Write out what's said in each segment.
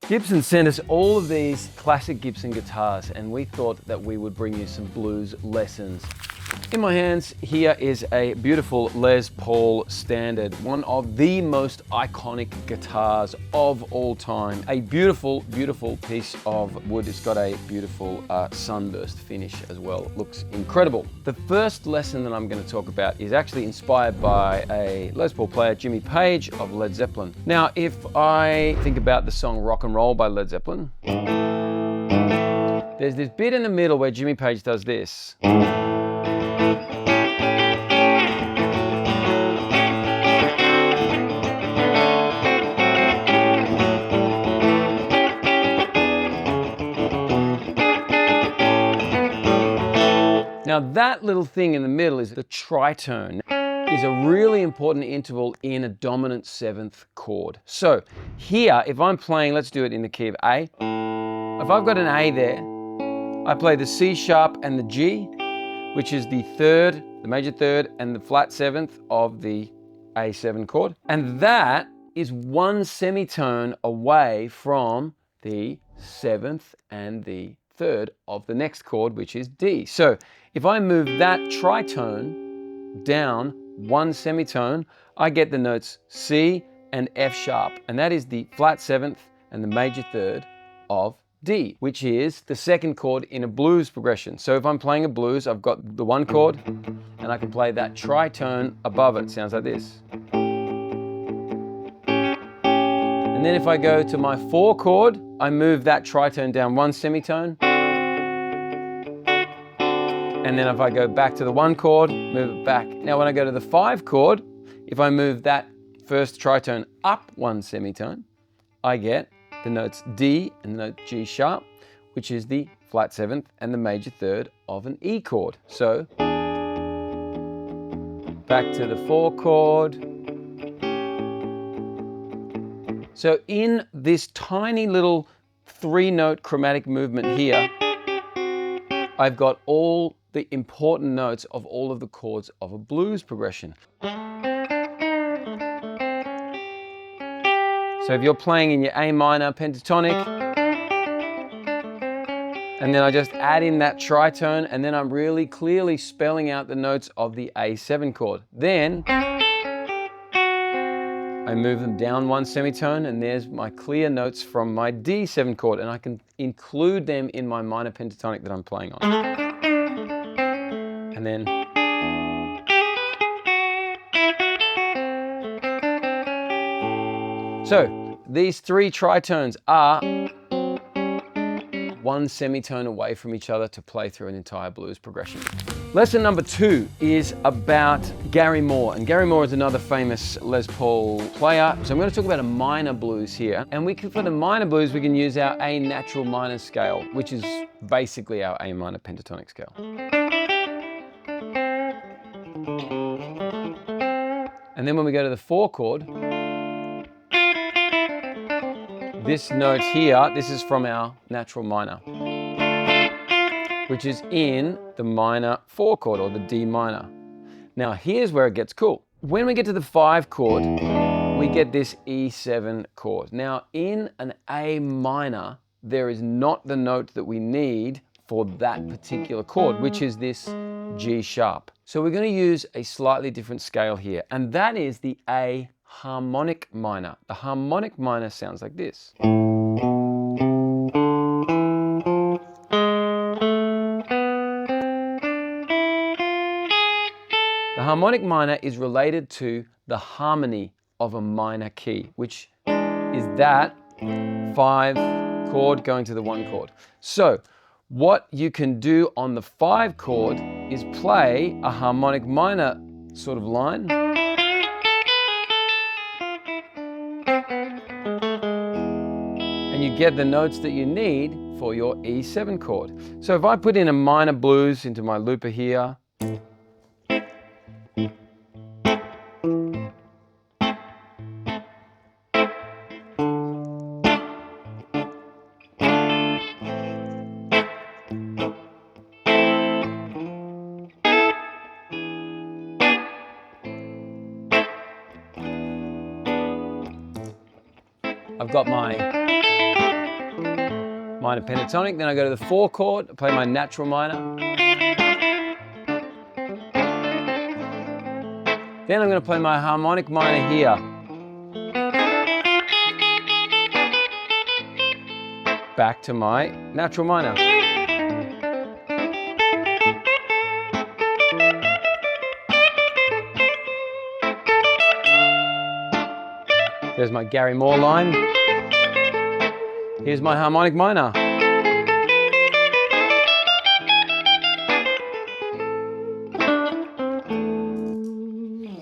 Gibson sent us all of these classic Gibson guitars, and we thought that we would bring you some blues lessons. In my hands here is a beautiful Les Paul Standard, one of the most iconic guitars of all time. A beautiful, beautiful piece of wood. It's got a beautiful sunburst finish as well. It looks incredible. The first lesson that I'm going to talk about is actually inspired by a Les Paul player, Jimmy Page of Led Zeppelin. Now, if I think about the song Rock and Roll by Led Zeppelin, there's this bit in the middle where Jimmy Page does this. Now that little thing in the middle is the tritone. Is a really important interval in a dominant seventh chord. So here, if I'm playing, let's do it in the key of A. If I've got an A there, I play the C sharp and the G, which is the third, the major third, and the flat seventh of the A7 chord. And that is one semitone away from the seventh and the third of the next chord, which is D. So if I move that tritone down one semitone, I get the notes C and F sharp, and that is the flat seventh and the major third of D, which is the second chord in a blues progression. So if I'm playing a blues, I've got the one chord, and I can play that tritone above it. It sounds like this. And then if I go to my 4 chord, I move that tritone down one semitone. And then if I go back to the 1 chord, move it back. Now when I go to the 5 chord, if I move that first tritone up one semitone, I get the notes D and the note G sharp, which is the flat seventh and the major third of an E chord. So back to the 4 chord. So in this tiny little 3-note chromatic movement here, I've got all the important notes of all of the chords of a blues progression. So if you're playing in your A minor pentatonic, and then I just add in that tritone, and then I'm really clearly spelling out the notes of the A7 chord. Then I move them down one semitone, and there's my clear notes from my D7 chord, and I can include them in my minor pentatonic that I'm playing on. And then so these 3 tritones are one semitone away from each other to play through an entire blues progression. Lesson number 2 is about Gary Moore, and Gary Moore is another famous Les Paul player. So I'm going to talk about a minor blues here, and for the minor blues we can use our A natural minor scale, which is basically our A minor pentatonic scale. And then when we go to the 4 chord, this note here, this is from our natural minor, which is in the minor 4 chord, or the D minor. Now here's where it gets cool. When we get to the 5 chord, we get this E7 chord. Now in an A minor, there is not the note that we need for that particular chord, which is this G sharp. So we're going to use a slightly different scale here, and that is the A harmonic minor. The harmonic minor sounds like this. The harmonic minor is related to the harmony of a minor key, which is that 5 chord going to the 1 chord. So what you can do on the 5 chord is play a harmonic minor sort of line. And you get the notes that you need for your E7 chord. So if I put in a minor blues into my looper here, I've got my minor pentatonic, then I go to the 4 chord, I play my natural minor. Then I'm going to play my harmonic minor here. Back to my natural minor. There's my Gary Moore line. Here's my harmonic minor.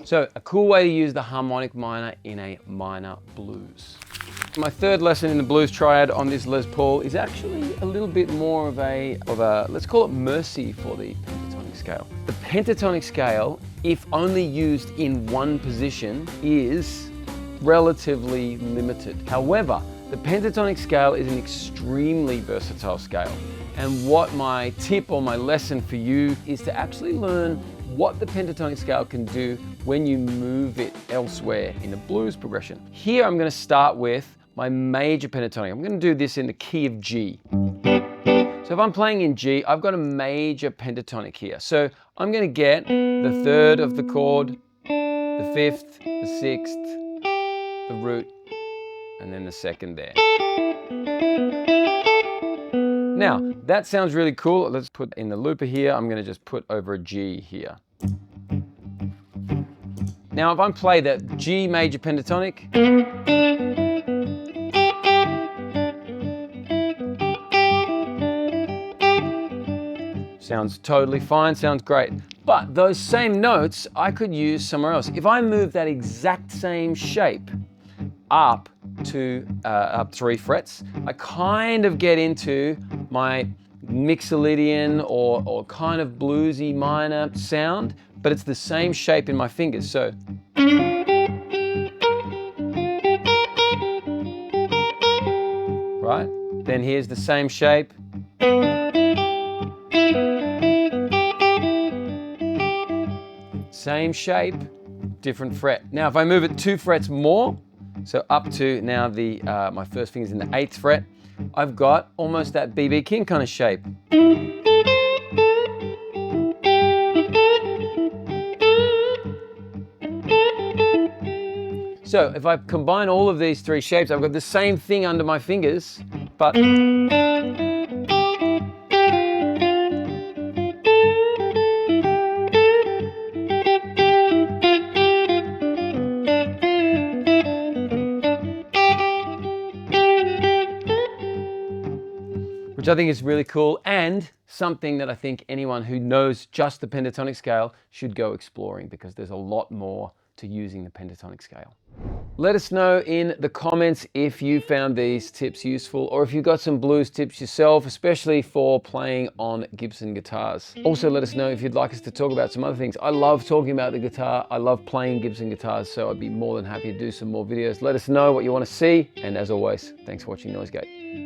So a cool way to use the harmonic minor in a minor blues. My third lesson in the blues triad on this Les Paul is actually a little bit more of a let's call it mercy for the pentatonic scale. The pentatonic scale, if only used in one position, is relatively limited. However, the pentatonic scale is an extremely versatile scale. And what my tip or my lesson for you is to actually learn what the pentatonic scale can do when you move it elsewhere in the blues progression. Here I'm going to start with my major pentatonic. I'm going to do this in the key of G. So if I'm playing in G, I've got a major pentatonic here. So I'm going to get the 3rd of the chord, the 5th, the 6th, the root, and then the 2nd there. Now, that sounds really cool. Let's put in the looper here. I'm going to just put over a G here. Now, if I play that G major pentatonic, sounds totally fine, sounds great. But those same notes I could use somewhere else. If I move that exact same shape up 3 frets, I kind of get into my Mixolydian or kind of bluesy minor sound, but it's the same shape in my fingers. So right, then here's the same shape. Same shape, different fret. Now if I move it 2 frets more, so up to now my first finger's in the 8th fret, I've got almost that B.B. King kind of shape. So if I combine all of these 3 shapes, I've got the same thing under my fingers, but which I think is really cool and something that I think anyone who knows just the pentatonic scale should go exploring, because there's a lot more to using the pentatonic scale. Let us know in the comments if you found these tips useful, or if you got some blues tips yourself, especially for playing on Gibson guitars. Also let us know if you'd like us to talk about some other things. I love talking about the guitar. I love playing Gibson guitars, so I'd be more than happy to do some more videos. Let us know what you want to see, and as always, thanks for watching Noisegate.